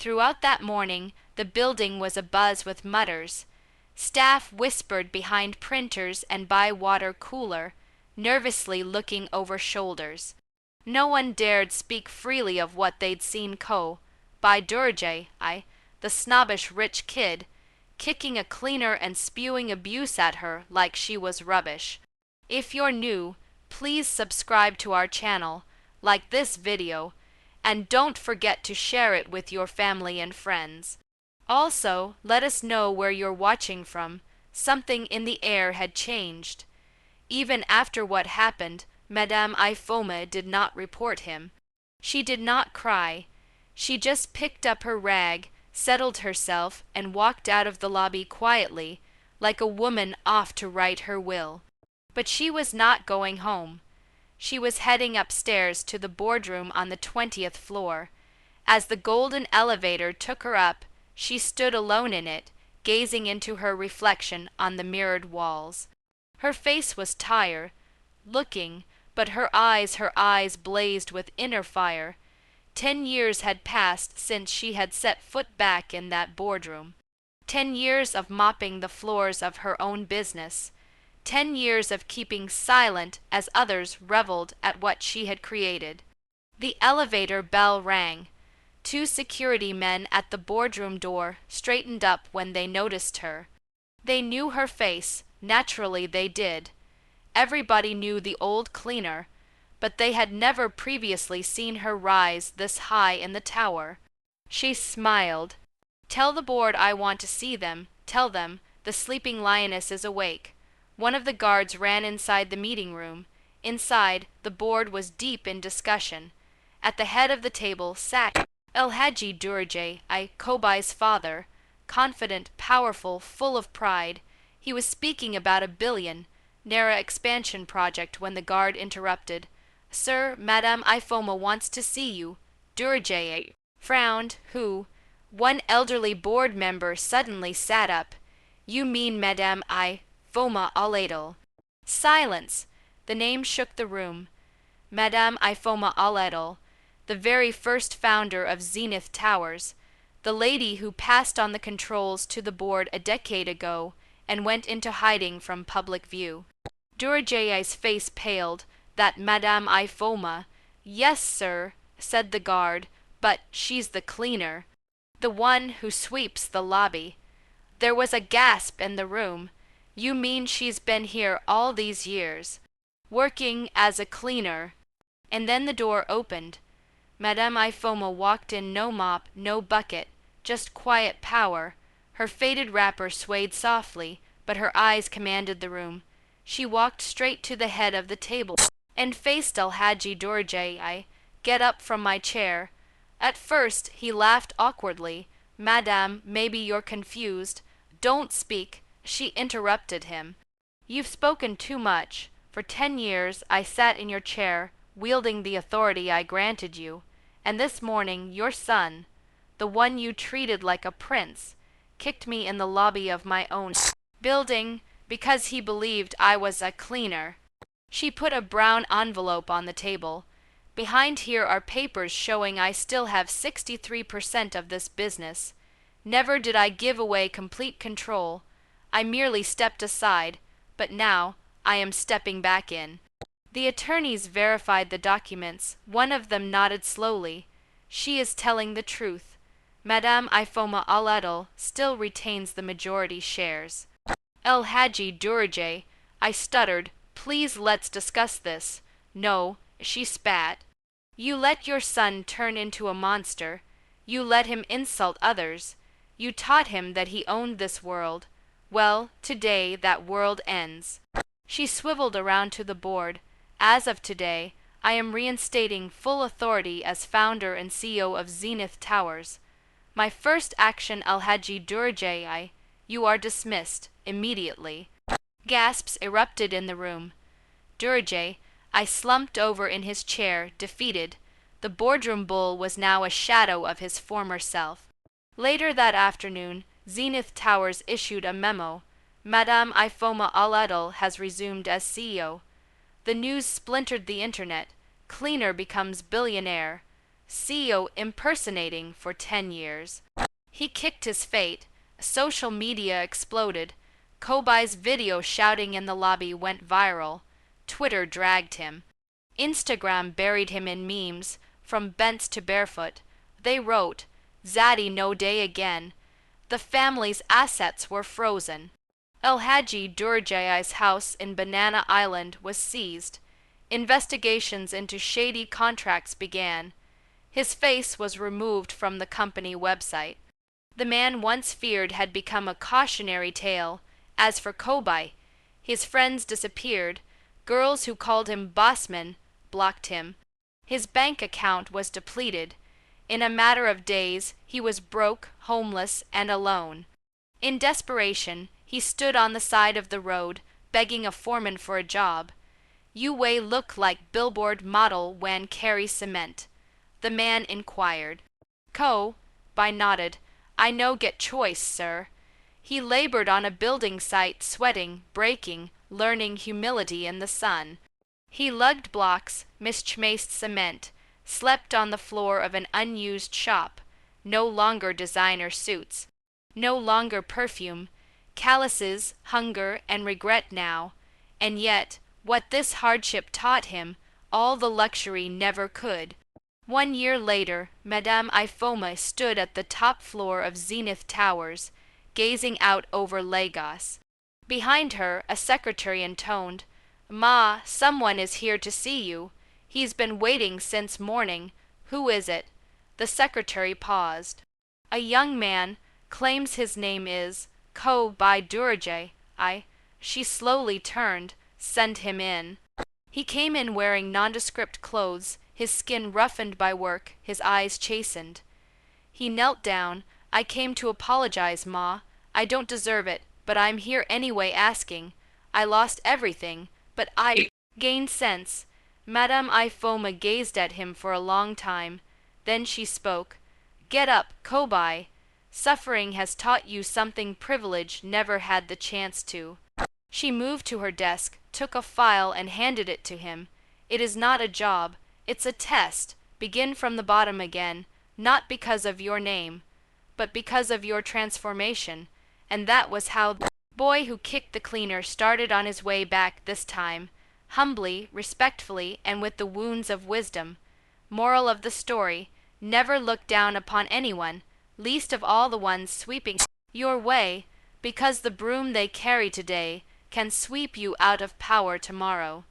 Throughout that morning, the building was abuzz with mutters. Staff whispered behind printers and by water cooler, nervously looking over shoulders. No one dared speak freely of what they'd seen by Durjay, the snobbish rich kid, kicking a cleaner and spewing abuse at her like she was rubbish. If you're new, please subscribe to our channel, like this video, and don't forget to share it with your family and friends. Also, let us know where you're watching from. Something in the air had changed. Even after what happened, Madame Ifeoma did not report him. She did not cry. She just picked up her rag, settled herself, and walked out of the lobby quietly, like a woman off to write her will. But she was not going home. She was heading upstairs to the boardroom on the 20th floor. As the golden elevator took her up, she stood alone in it, gazing into her reflection on the mirrored walls. Her face was tired, looking, but her eyes blazed with inner fire. 10 years had passed since she had set foot back in that boardroom. 10 years of mopping the floors of her own business. 10 years of keeping silent as others reveled at what she had created. The elevator bell rang. 2 security men at the boardroom door straightened up when they noticed her. They knew her face, naturally they did. Everybody knew the old cleaner, but they had never previously seen her rise this high in the tower. She smiled. "Tell the board I want to see them. Tell them the sleeping lioness is awake." One of the guards ran inside the meeting room. Inside, the board was deep in discussion. At the head of the table sat El-Hadji Durjay, Kobi's father, confident, powerful, full of pride. He was speaking about $1 billion Naira expansion project when the guard interrupted. "Sir, Madame Ifeoma wants to see you." Durjay frowned. "Who?" One elderly board member suddenly sat up. "You mean Madame Ifeoma Al-Adel." Silence! The name shook the room. Madame Ifeoma Al-Adel, the very first founder of Zenith Towers, the lady who passed on the controls to the board a decade ago and went into hiding from public view. Durjay's face paled. "That Madame Ifeoma." "Yes, sir," said the guard, "but she's the cleaner. The one who sweeps the lobby." There was a gasp in the room. "You mean she's been here all these years, working as a cleaner?" And then the door opened. Madame Ifeoma walked in, no mop, no bucket, just quiet power. Her faded wrapper swayed softly, but her eyes commanded the room. She walked straight to the head of the table and faced El-Hadji Durjay. "Get up from my chair." At first he laughed awkwardly. "Madame, maybe you're confused." "Don't speak," she interrupted him. "You've spoken too much. For 10 years I sat in your chair, wielding the authority I granted you, and this morning your son, the one you treated like a prince, kicked me in the lobby of my own building because he believed I was a cleaner." She put a brown envelope on the table. "Behind here are papers showing I still have 63% of this business. Never did I give away complete control. I merely stepped aside, but now I am stepping back in." The attorneys verified the documents. One of them nodded slowly. "She is telling the truth. Madame Ifeoma Al-Adel still retains the majority shares." El-Hadji Durjay, I stuttered. "Please let's discuss this." "No," she spat. "You let your son turn into a monster. You let him insult others. You taught him that he owned this world. Well, today that world ends." She swiveled around to the board. "As of today, I am reinstating full authority as founder and CEO of Zenith Towers. My first action, El-Hadji Durjay, you are dismissed immediately." Gasps erupted in the room. Durjay, I slumped over in his chair, defeated. The boardroom bull was now a shadow of his former self. Later that afternoon, Zenith Towers issued a memo. "Madame Ifeoma Al-Adel has resumed as CEO." The news splintered the internet. Cleaner becomes billionaire. CEO impersonating for 10 years. He kicked his fate. Social media exploded. Kobi's video shouting in the lobby went viral. Twitter dragged him. Instagram buried him in memes, from bents to barefoot. They wrote, "Zaddy no day again." The family's assets were frozen. El Hadji Durjai's house in Banana Island was seized. Investigations into shady contracts began. His face was removed from the company website. The man once feared had become a cautionary tale. As for Kobi, his friends disappeared. Girls who called him bossman blocked him. His bank account was depleted. In a matter of days, he was broke, homeless, and alone. In desperation, he stood on the side of the road, begging a foreman for a job. "You way look like billboard model when carry cement," the man inquired. Kobi nodded. "I no get choice, sir." He labored on a building site, sweating, breaking, learning humility in the sun. He lugged blocks, misplaced cement, slept on the floor of an unused shop. No longer designer suits. No longer perfume. Calluses, hunger, and regret now. And yet, what this hardship taught him, all the luxury never could. 1 year later, Madame Ifeoma stood at the top floor of Zenith Towers, gazing out over Lagos. Behind her, a secretary intoned, "Ma, someone is here to see you. He's been waiting since morning. Who is it?" The secretary paused. "A young man, claims his name is Kobi Durjai. She slowly turned. "Send him in." He came in wearing nondescript clothes, his skin roughened by work, his eyes chastened. He knelt down. "I came to apologize, Ma. I don't deserve it, but I'm here anyway asking. I lost everything, but I gained sense." Madame Ifeoma gazed at him for a long time. Then she spoke. "Get up, Kobi. Suffering has taught you something privilege never had the chance to." She moved to her desk, took a file and handed it to him. "It is not a job. It's a test. Begin from the bottom again, not because of your name, but because of your transformation." And that was how the boy who kicked the cleaner started on his way back this time, humbly, respectfully, and with the wounds of wisdom. Moral of the story: never look down upon anyone, least of all the ones sweeping your way, because the broom they carry today can sweep you out of power tomorrow.